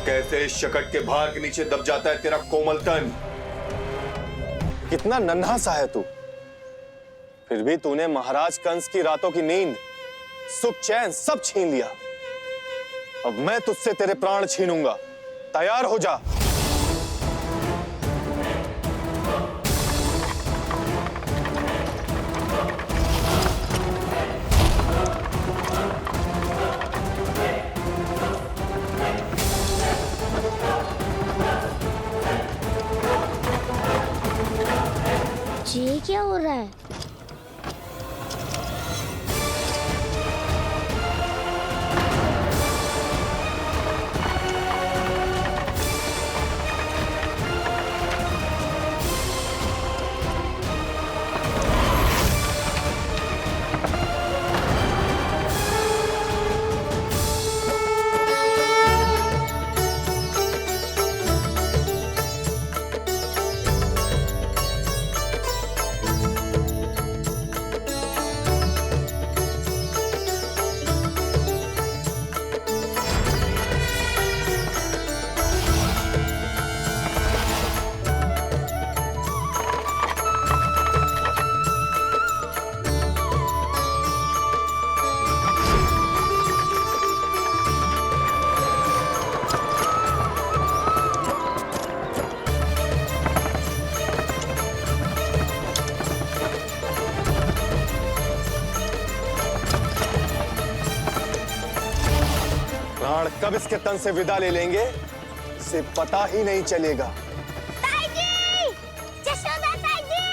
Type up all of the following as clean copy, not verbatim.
कैसे इस शकट के भार के नीचे दब जाता है तेरा कोमल तन। कितना नन्हा सा है तू, फिर भी तूने महाराज कंस की रातों की नींद, सुख चैन सब छीन लिया। अब मैं तुझसे तेरे प्राण छीनूंगा, तैयार हो जा। ये क्या हो रहा है? प्राण कब इसके तन से विदा ले लेंगे इसे पता ही नहीं चलेगा। ताई जी! जशोदा ताई जी!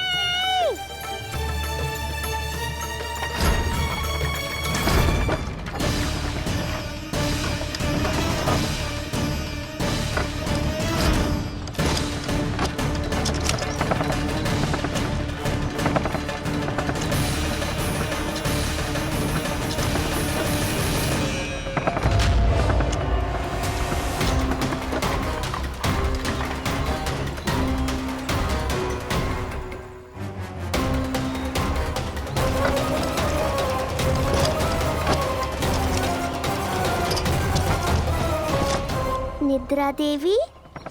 निद्रा देवी,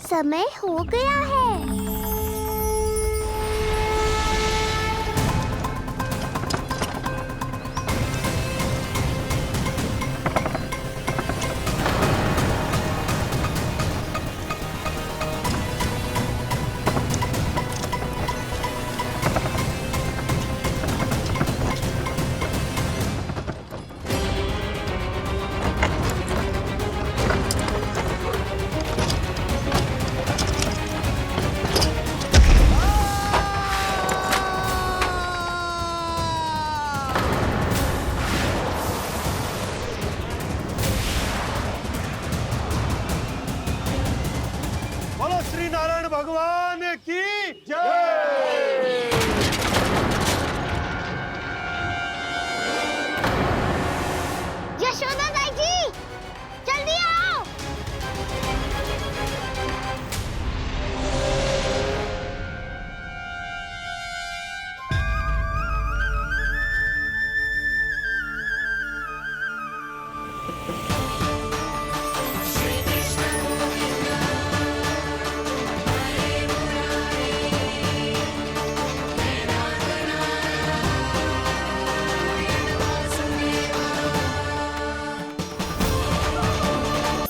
समय हो गया है। बोलो श्री नारायण भगवान की जय। यशोदा ताई जी, जल्दी आओ।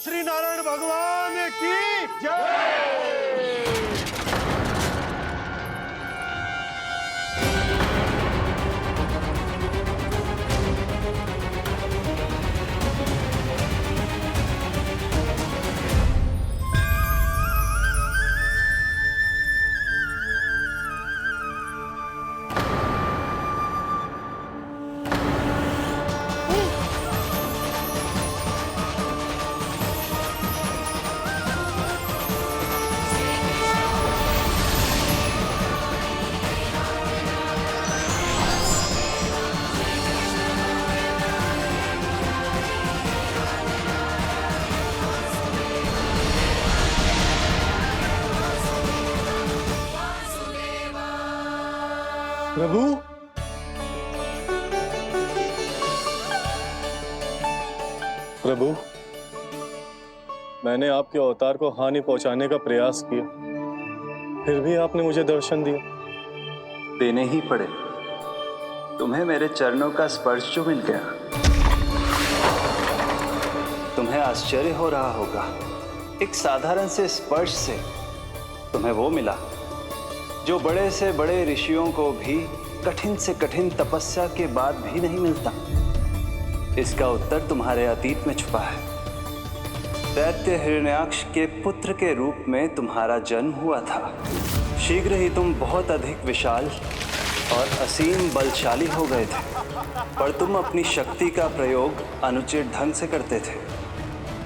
श्री नारायण भगवान की जय। प्रभु, प्रभु, मैंने आपके अवतार को हानि पहुंचाने का प्रयास किया, फिर भी आपने मुझे दर्शन दिया। देने ही पड़े। तुम्हें मेरे चरणों का स्पर्श जो मिल गया, तुम्हें आश्चर्य हो रहा होगा। एक साधारण से स्पर्श से तुम्हें वो मिला जो बड़े से बड़े ऋषियों को भी कठिन से कठिन तपस्या के बाद भी नहीं मिलता। इसका उत्तर तुम्हारे अतीत में छुपा है। दैत्य हिरण्याक्ष के पुत्र के रूप में तुम्हारा जन्म हुआ था। शीघ्र ही तुम बहुत अधिक विशाल और असीम बलशाली हो गए थे, पर तुम अपनी शक्ति का प्रयोग अनुचित ढंग से करते थे।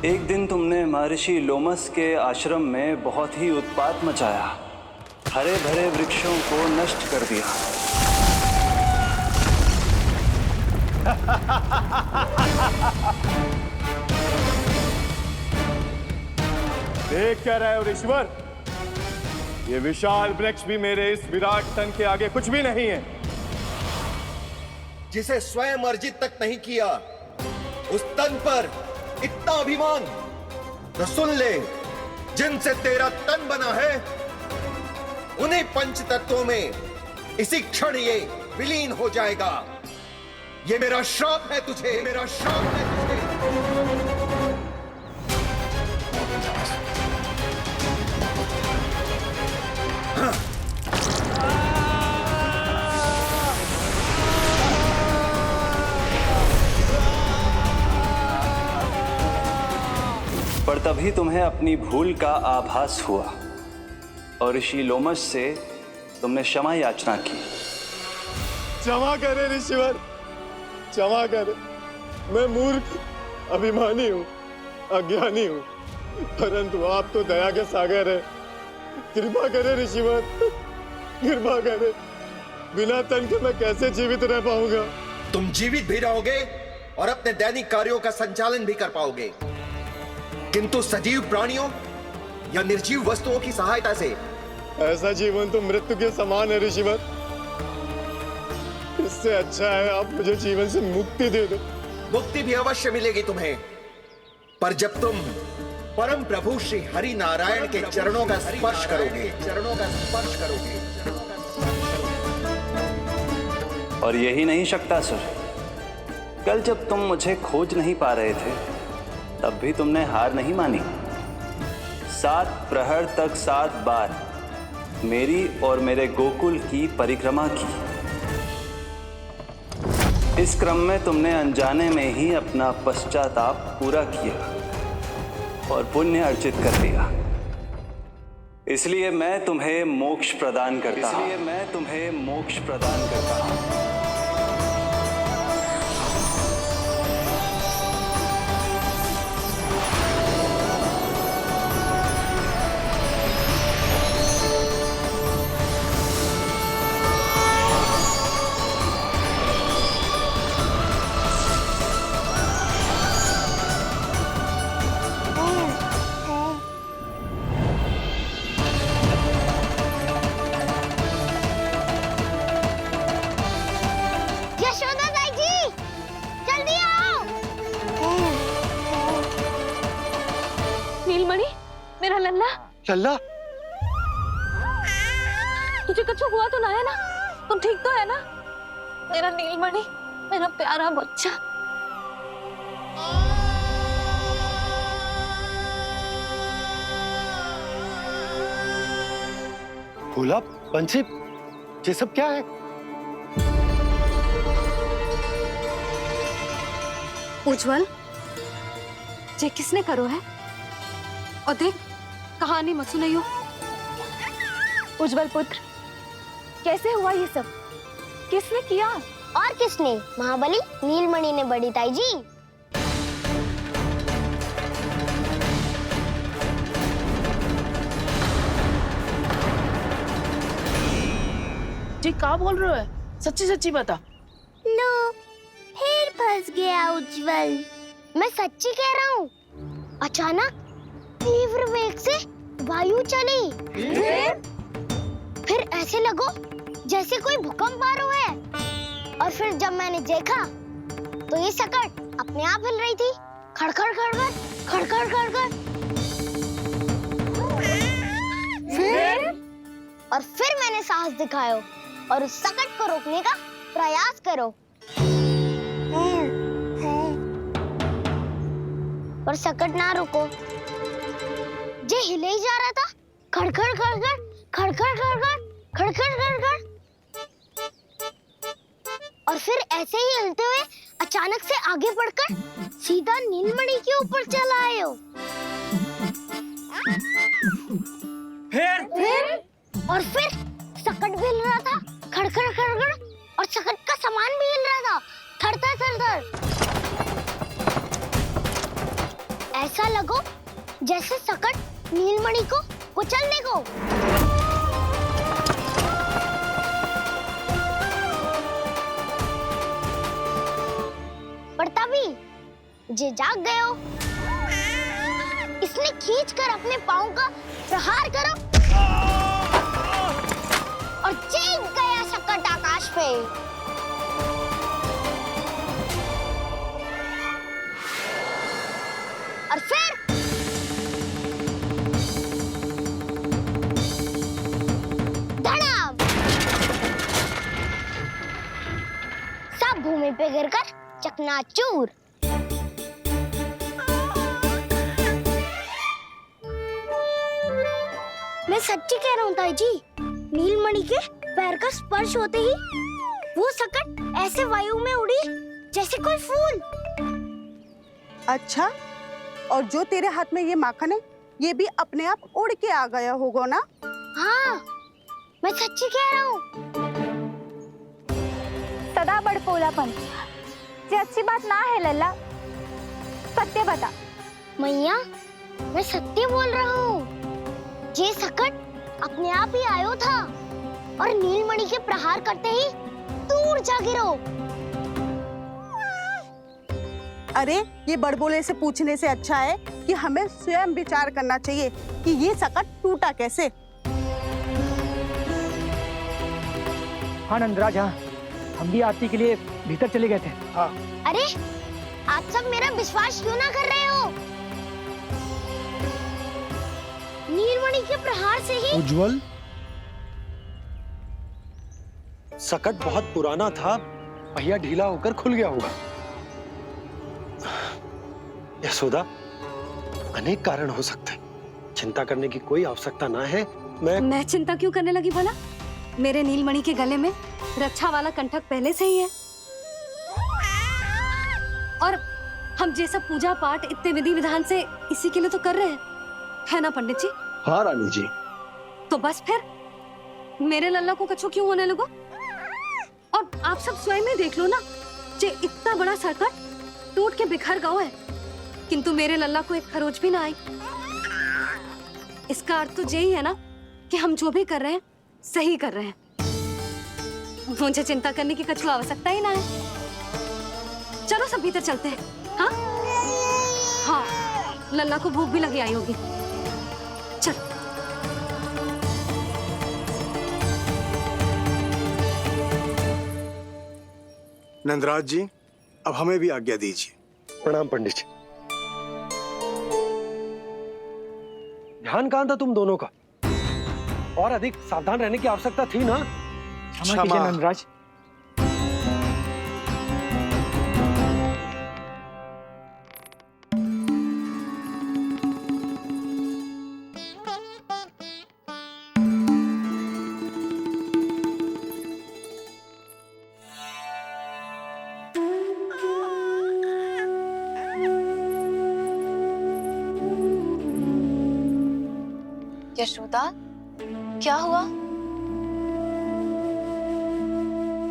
एक दिन तुमने महर्षि लोमस के आश्रम में बहुत ही उत्पात मचाया, हरे भरे वृक्षों को नष्ट कर दिया। देख क्या रहे हो ऋषिवर? ये विशाल वृक्ष भी मेरे इस विराट तन के आगे कुछ भी नहीं है। जिसे स्वयं अर्जित तक नहीं किया, उस तन पर इतना अभिमान। तो सुन ले, जिनसे तेरा तन बना है, उन्हीं पंच तत्वों में इसी क्षण ये विलीन हो जाएगा। ये मेरा श्राप है तुझे, मेरा श्राप है तुझे। पर तभी तुम्हें अपनी भूल का आभास हुआ और ऋषि लोमस से तुमने क्षमा याचना की। क्षमा करे ऋषिवर, क्षमा करे। मैं मूर्ख, अभिमानी हूँ, अज्ञानी हूँ, परंतु आप तो दया के सागर है। कृपा करे ऋषिवर, कृपा करे। बिना तन के मैं कैसे जीवित रह पाऊंगा? तुम जीवित भी रहोगे और अपने दैनिक कार्यों का संचालन भी कर पाओगे, किंतु सजीव प्राणियों या निर्जीव वस्तुओं की सहायता से। ऐसा जीवन तो मृत्यु के समान है ऋषिवर। इससे अच्छा है आप मुझे जीवन से मुक्ति दे दो। मुक्ति भी अवश्य मिलेगी तुम्हें, पर जब तुम परम प्रभु श्री हरि नारायण के चरणों का स्पर्श करोगे, चरणों का स्पर्श करोगे। और यही नहीं शक्तासुर, कल जब तुम मुझे खोज नहीं पा रहे थे, तब भी तुमने हार नहीं मानी। 7 प्रहर तक 7 बार मेरी और मेरे गोकुल की परिक्रमा की। इस क्रम में तुमने अनजाने में ही अपना पश्चाताप पूरा किया और पुण्य अर्जित कर लिया। इसलिए मैं तुम्हें मोक्ष प्रदान करता हूं। इसलिए मैं तुम्हें मोक्ष प्रदान करता हूं। यशोदा ताई जी, जल्दी आओ। नीलमणि, मेरा लल्ला, लल्ला, तुझे कुछ हुआ तो ना है ना? तुम ठीक तो है ना? मेरा नीलमणि, मेरा प्यारा बच्चा। भोला, बंसी, ये सब क्या है? उज्जवल, ये किसने करो है? और देख, कहानी मत सुनाइयो। उज्जवल पुत्र, कैसे हुआ ये सब? किसने किया? और किसने? महाबली नीलमणि ने, बड़ी ताई जी। जी क्या बोल रहे हो? सच्ची सच्ची बता। लो, फिर फंस गया उज्जवल। मैं सच्ची कह रहा हूँ। अचानक तीव्र वेग से वायु चली। फिर ऐसे लगो जैसे कोई भूकंप आ रहा है। और फिर जब मैंने देखा तो ये सकट अपने आप हिल रही थी, खड़खड़ खड़खड़ खड़खड़ खड़खड़। और फिर मैंने साहस दिखाया और उस सकट को रोकने का प्रयास करो। पर सकट ना रुको, जे हिले ही जा रहा था, खड़खड़ खड़खड़ खड़खड़ खड़खड़ खड़खड़ खड़खड़, और फिर ऐसे ही हिलते हुए अचानक से आगे बढ़कर सीधा नीलमणि के ऊपर चला आए हो। फिर सकट भी हिल रहा था, खड़खड़ खड़खड़, और सकट का सामान भी हिल रहा था, थरथर थरथर। ऐसा लगो जैसे सकट नीलमणि को कुचलने को। पर तभी जे जाग गए हो, इसने खींचकर अपने पाँव का प्रहार करो और चीख गया सकट आकाश पे। और फिर धड़ाम, सब भूमि पे गिरकर चकनाचूर। मैं सच्ची कह रहा हूँ ताई जी, नीलमणि के पैर का स्पर्श होते ही वो सकट ऐसे वायु में उड़ी जैसे कोई फूल। अच्छा, और जो तेरे हाथ में ये माखन है, ये भी अपने आप उड़ के आ गया होगा ना? हाँ, मैं सच्ची कह रहा हूँ। सदा बड़पोलापन, ये अच्छी बात ना है लल्ला। सत्य बता। मैया, मैं सत्य बोल रहा हूँ। ये सकट अपने आप ही आयो था और नीलमणि के प्रहार करते ही दूर जा गिरो। अरे, ये बड़बोले से पूछने से अच्छा है कि हमें स्वयं विचार करना चाहिए कि ये सकट टूटा कैसे। हाँ नंदराज, हाँ, हम भी आरती के लिए भीतर चले गए थे। हाँ। अरे, आप सब मेरा विश्वास क्यों ना कर रहे हो? नीलमणि के प्रहार से ही उज्जवल, सकट बहुत पुराना था, पहिया ढीला होकर खुल गया होगा। यशोदा, अनेक कारण हो सकते हैं, चिंता करने की कोई आवश्यकता ना है। मैं चिंता क्यों करने लगी भला? मेरे नीलमणि के गले में रक्षा वाला कंठक पहले से ही है, और हम ये सब पूजा पाठ इतने विधि विधान से इसी के लिए तो कर रहे हैं, है ना पंडित जी? हाँ रानी जी। तो बस फिर मेरे लल्ला को कछु क्यों होने लगो? और आप सब स्वयं ही देख लो ना, जे इतना बड़ा सकट टूट के बिखर गया है, किंतु मेरे लल्ला को एक खरोच भी ना आई। इसका अर्थ तो यही है ना कि हम जो भी कर रहे हैं सही कर रहे हैं। मुझे चिंता करने की कछु आवश्यकता ही ना है। चलो सब भीतर चलते हैं। हाँ हाँ, लल्ला को भूख भी लगी आई होगी। चल। नंदराज जी, अब हमें भी आज्ञा दीजिए। प्रणाम पंडित जी। ध्यान कहाँ था तुम दोनों का? और अधिक सावधान रहने की आवश्यकता थी ना? क्षमा कीजिए नंदराज। यशोदा, क्या हुआ?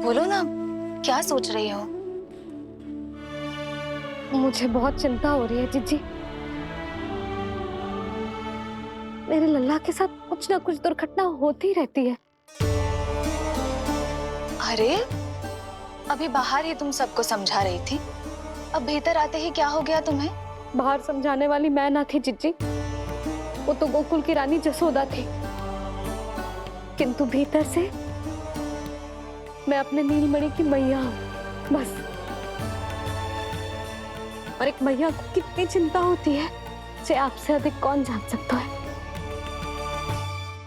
बोलो ना, क्या सोच रही हो? मुझे बहुत चिंता हो रही है जीजी। मेरे लल्ला के साथ कुछ ना कुछ दुर्घटना होती रहती है। अरे, अभी बाहर ही तुम सबको समझा रही थी, अब भीतर आते ही क्या हो गया तुम्हें? बाहर समझाने वाली मैं ना थी जीजी, वो तो गोकुल की रानी जसोदा थी, किंतु भीतर से मैं अपने नीलमणि की मैया हूँ, बस। और एक मैया को कितनी चिंता होती है, से आपसे अधिक कौन जान सकता है।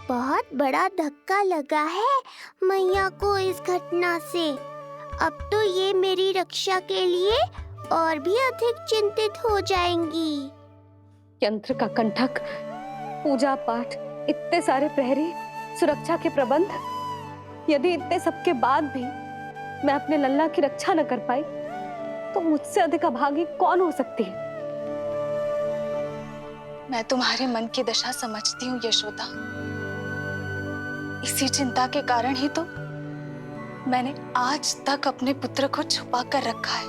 बहुत बहुत बड़ा धक्का लगा है मैया को इस घटना से। अब तो ये मेरी रक्षा के लिए और भी अधिक चिंतित हो जाएंगी। यंत्र का कंठक, पूजा पाठ, इतने सारे प्रहरी, सुरक्षा के प्रबंध, यदि इतने सबके बाद भी मैं अपने लल्ला की रक्षा न कर पाई तो मुझसे अधिक अभागी कौन हो सकती है? मैं तुम्हारे मन की दशा समझती हूँ यशोदा। इसी चिंता के कारण ही तो मैंने आज तक अपने पुत्र को छुपा कर रखा है।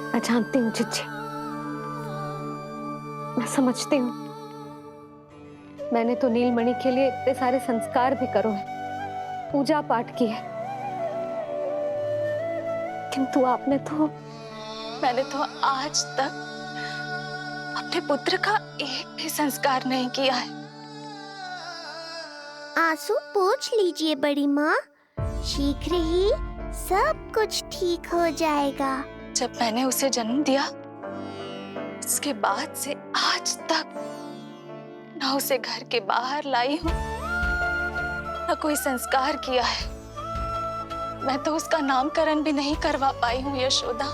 मैं जानती हूँ चिच्ची, मैं समझती हूँ। मैंने तो नीलमणि के लिए इतने सारे संस्कार भी करो है, पूजा पाठ की है, किंतु मैंने तो आज तक अपने पुत्र का एक भी संस्कार नहीं किया है। आंसू पोंछ लीजिए बड़ी माँ, शीघ्र ही सब कुछ ठीक हो जाएगा। जब मैंने उसे जन्म दिया उसके बाद से आज तक न उसे घर के बाहर लाई हूँ न कोई संस्कार किया है। मैं तो उसका नामकरण भी नहीं करवा पाई हूँ यशोदा।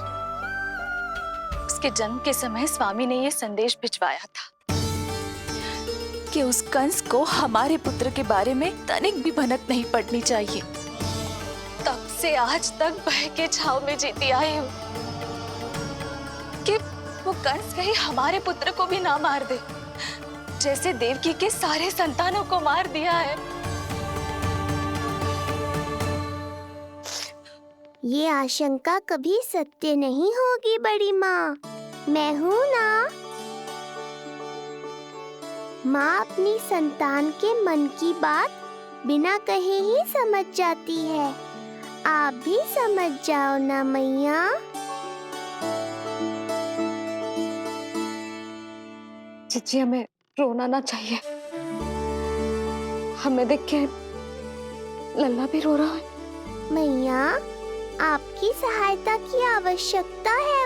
उसके जन्म के समय स्वामी ने यह संदेश भिजवाया था कि उस कंस को हमारे पुत्र के बारे में तनिक भी भनक नहीं पड़नी चाहिए। तब से आज तक भय के छाव में जीती आई हूँ कि वो कंस कहीं हमारे पुत्र को भी ना मार दे, जैसे देवकी के सारे संतानों को मार दिया है। ये आशंका कभी सत्य नहीं होगी बड़ी माँ, मैं हूँ ना। माँ अपनी संतान के मन की बात बिना कहे ही समझ जाती है। आप भी समझ जाओ ना मैया। चिच्ची, हमें रोना ना चाहिए। हमें देख के लल्ला भी रो रहा है। मैया, आपकी सहायता की आवश्यकता है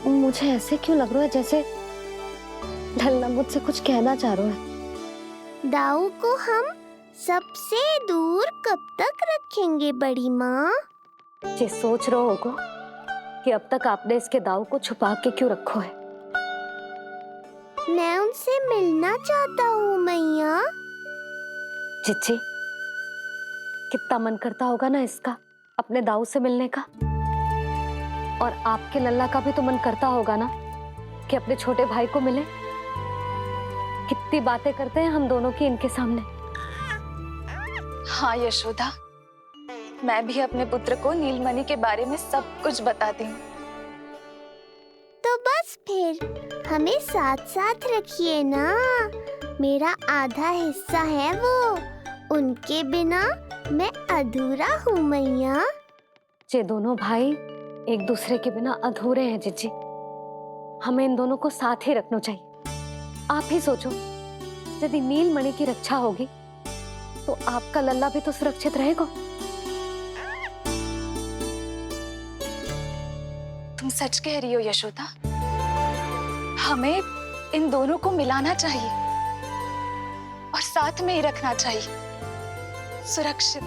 मुझे ऐसे क्यों लग रहा है जैसे लल्ला मुझसे कुछ कहना चाह रहा है? दाऊ को हम सबसे दूर कब तक रखेंगे बड़ी माँ? ये सोच रहे होगा कि अब तक आपने इसके दाऊ को छुपा के क्यों रखो है। मैं उनसे मिलना चाहता हूँ मैया। चिच्ची, कितना मन करता होगा ना इसका अपने दाऊ से मिलने का। और आपके लल्ला का भी तो मन करता होगा ना कि अपने छोटे भाई को मिले। कितनी बातें करते हैं हम दोनों की इनके सामने। हाँ यशोदा, मैं भी अपने पुत्र को नीलमणि के बारे में सब कुछ बताती हूँ। तो बस फिर हमें साथ साथ रखिए ना। मेरा आधा हिस्सा है वो, उनके बिना मैं अधूरा हूँ मैया। ये दोनों भाई एक दूसरे के बिना अधूरे हैं जिज्जी। हमें इन दोनों को साथ ही रखना चाहिए। आप ही सोचो, यदि नीलमणि की रक्षा होगी तो आपका लल्ला भी तो सुरक्षित रहेगा। तुम सच कह रही हो यशोदा। हमें इन दोनों को मिलाना चाहिए और साथ में ही रखना चाहिए, सुरक्षित।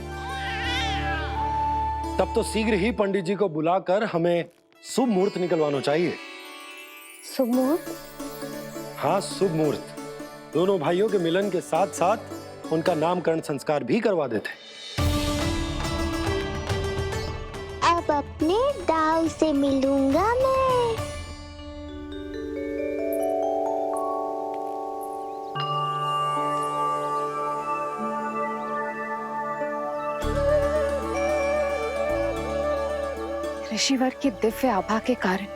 तब तो शीघ्र ही पंडित जी को बुलाकर हमें शुभ मुहूर्त निकलवाना चाहिए। शुभ मुहूर्त? हाँ, शुभ मुहूर्त। दोनों भाइयों के मिलन के साथ साथ उनका नामकरण संस्कार भी करवा देते। अब अपने दाऊ से मिलूंगा मैं। ऋषिवर की दिव्य आभा के कारण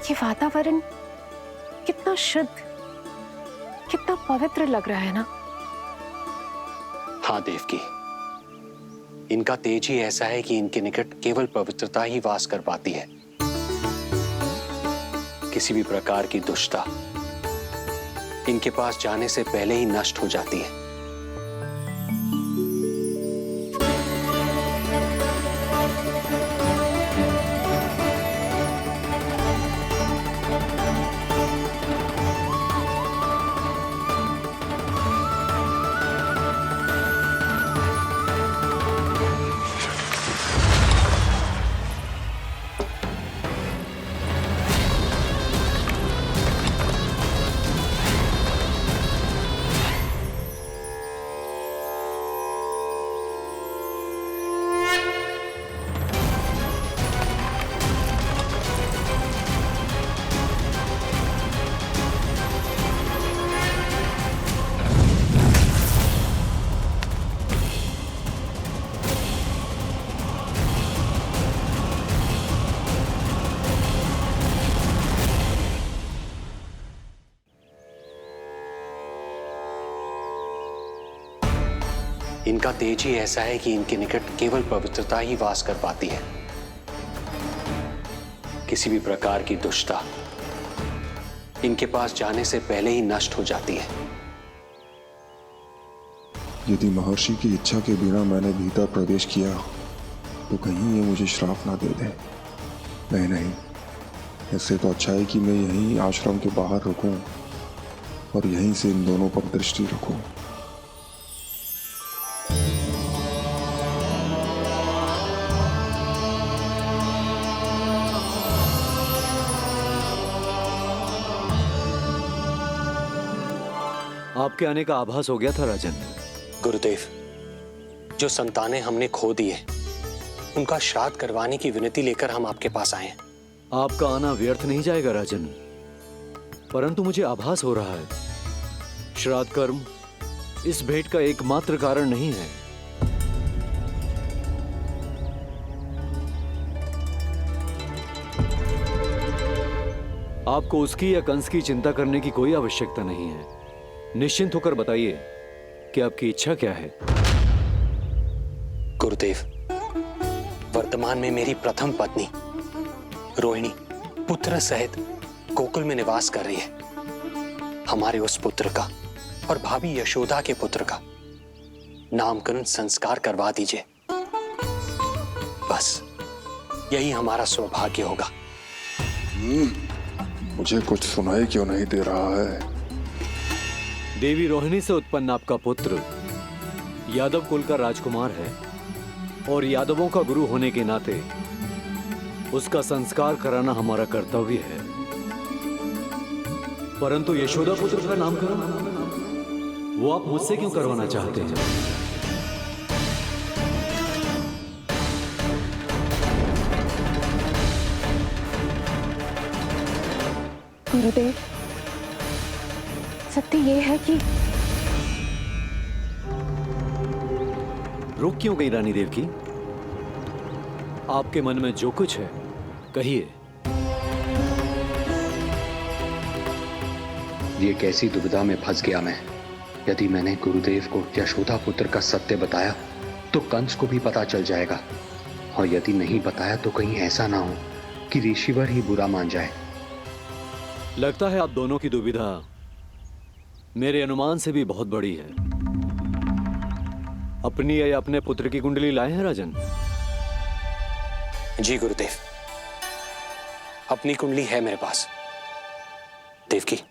ये वातावरण कितना शुद्ध, कितना पवित्र लग रहा है ना। हाँ देवकी, इनका तेज ही ऐसा है कि इनके निकट केवल पवित्रता ही वास कर पाती है। किसी भी प्रकार की दुष्टता इनके पास जाने से पहले ही नष्ट हो जाती है। इनका तेज ही ऐसा है कि इनके निकट केवल पवित्रता ही वास कर पाती है। किसी भी प्रकार की दुष्टता इनके पास जाने से पहले ही नष्ट हो जाती है। यदि महर्षि की इच्छा के बिना मैंने भीतर प्रवेश किया तो कहीं ये मुझे श्राप ना दे दे। नहीं नहीं, इससे तो अच्छा है कि मैं यहीं आश्रम के बाहर रुकूं और यहीं से इन दोनों पर दृष्टि रखूं। आपके आने का आभास हो गया था राजन। गुरुदेव, जो संतानें हमने खो दी है उनका श्राद्ध करवाने की विनती लेकर हम आपके पास आए हैं। आपका आना व्यर्थ नहीं जाएगा राजन, परंतु मुझे आभास हो रहा है श्राद्ध कर्म इस भेंट का एकमात्र कारण नहीं है। आपको उसकी या कंस की चिंता करने की कोई आवश्यकता नहीं है। निश्चिंत होकर बताइए कि आपकी इच्छा क्या है। गुरुदेव, वर्तमान में मेरी प्रथम पत्नी रोहिणी पुत्र सहित गोकुल में निवास कर रही है। हमारे उस पुत्र का और भाभी यशोदा के पुत्र का नामकरण संस्कार करवा दीजिए। बस यही हमारा सौभाग्य होगा। मुझे कुछ सुनाई क्यों नहीं दे रहा है? देवी रोहिणी से उत्पन्न आपका पुत्र यादव कुल का राजकुमार है और यादवों का गुरु होने के नाते उसका संस्कार कराना हमारा कर्तव्य है। परंतु यशोदा पुत्र का नामकरण वो आप मुझसे क्यों करवाना चाहते हैं? गुरुदेव, सत्य ये है कि रुक क्यों गई रानी देवकी? आपके मन में जो कुछ है कहिए। ये कैसी दुविधा में फंस गया मैं। यदि मैंने गुरुदेव को यशोदा पुत्र का सत्य बताया तो कंस को भी पता चल जाएगा, और यदि नहीं बताया तो कहीं ऐसा ना हो कि ऋषिवर ही बुरा मान जाए। लगता है आप दोनों की दुविधा मेरे अनुमान से भी बहुत बड़ी है। अपनी या अपने पुत्र की कुंडली लाए हैं राजन? जी गुरुदेव, अपनी कुंडली है मेरे पास। देवकी,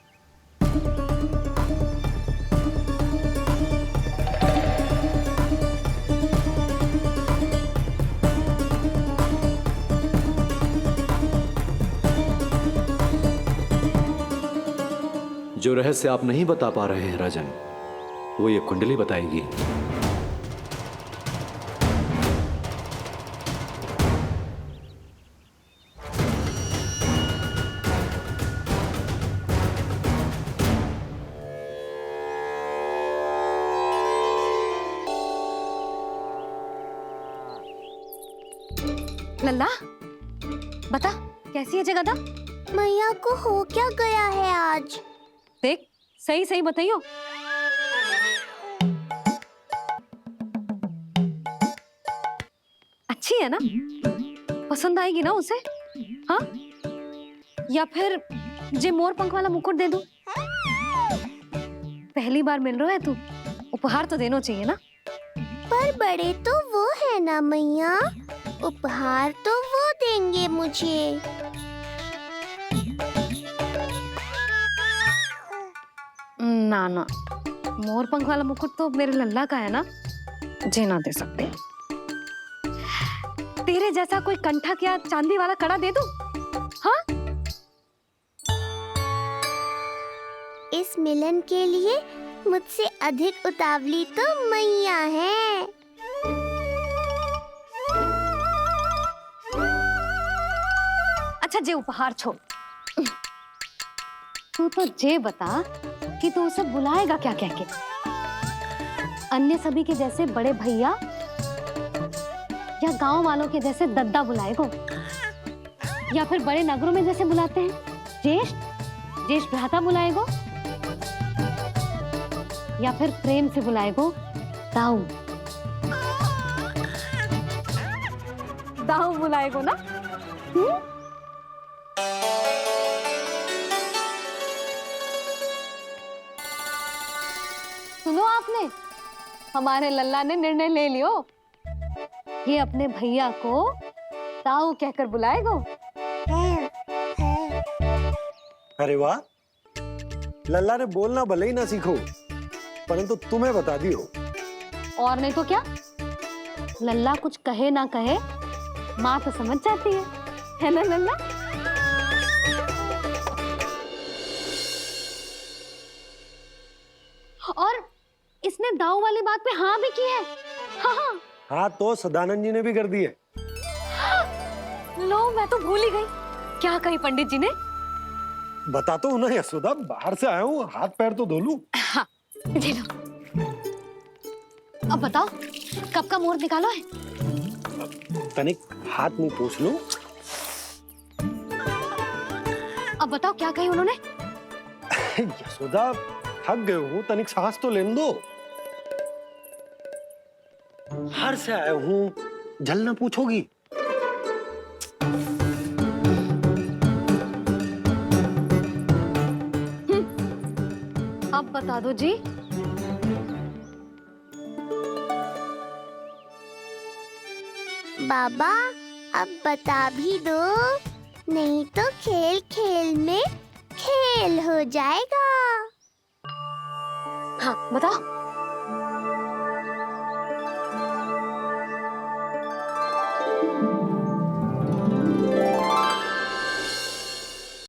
जो रहस्य आप नहीं बता पा रहे हैं राजन, वो ये कुंडली बताएगी। लल्ला, बता कैसी है जगदा? मैया को हो क्या गया है आज? देख, सही सही बताइयो। अच्छी है ना? पसंद आएगी ना उसे? हाँ? या फिर जे मोर पंख वाला मुकुट दे दूं? पहली बार मिल रहा है तू, उपहार तो देना चाहिए ना? पर बड़े तो वो है ना मैया, उपहार तो वो देंगे मुझे। ना ना, मोर पंख वाला मुकुट तो मेरे लल्ला का है ना, जे ना दे सकते। तेरे जैसा कोई कंठा क्या चांदी वाला कड़ा दे दूं? हाँ? इस मिलन के लिए मुझसे अधिक उतावली तो मैया है। अच्छा, जे उपहार छोड़, तू तो जे बता कि तू उसे बुलाएगा क्या कह के? अन्य सभी के जैसे बड़े भैया या गांव वालों के जैसे दद्दा बुलाएगो, या फिर बड़े नगरों में जैसे बुलाते हैं ज्येष्ठ भ्राता बुलाएगो, या फिर प्रेम से बुलाएगो ताऊ दाऊ बुलाएगो ना? सुनो आपने, हमारे लल्ला ने निर्णय ले लियो, ये अपने भैया को दाऊ कहकर बुलाएगो। अरे वाह, लल्ला ने बोलना भले ही ना सीखो, परंतु तुम्हें बता दियो। और नहीं तो क्या, लल्ला कुछ कहे ना कहे माँ तो समझ जाती है ना लल्ला? और इसने दाऊ वाली बात पे हाँ भी की है। हाँ हाँ तो सदानंद जी ने भी कर दी है। लो, मैं तो भूल ही गई। क्या कही पंडित जी ने? बता तो ना यशोदा, बाहर से आया हूँ, हाथ पैर तो धो लूं। हाँ, दे लो। अब बताओ, कब का मुहूर्त निकालो है? तनिक हाथ मुंह पोंछ लो। अब बताओ क्या कही उन्होंने? यशोदा थक गए हूँ, तनिक सांस तो लेने दो। बाहर से आया हूँ, जल ना पूछोगी? अब बता दो जी। बाबा अब बता भी दो, नहीं तो खेल खेल में खेल हो जाएगा। हाँ बताओ।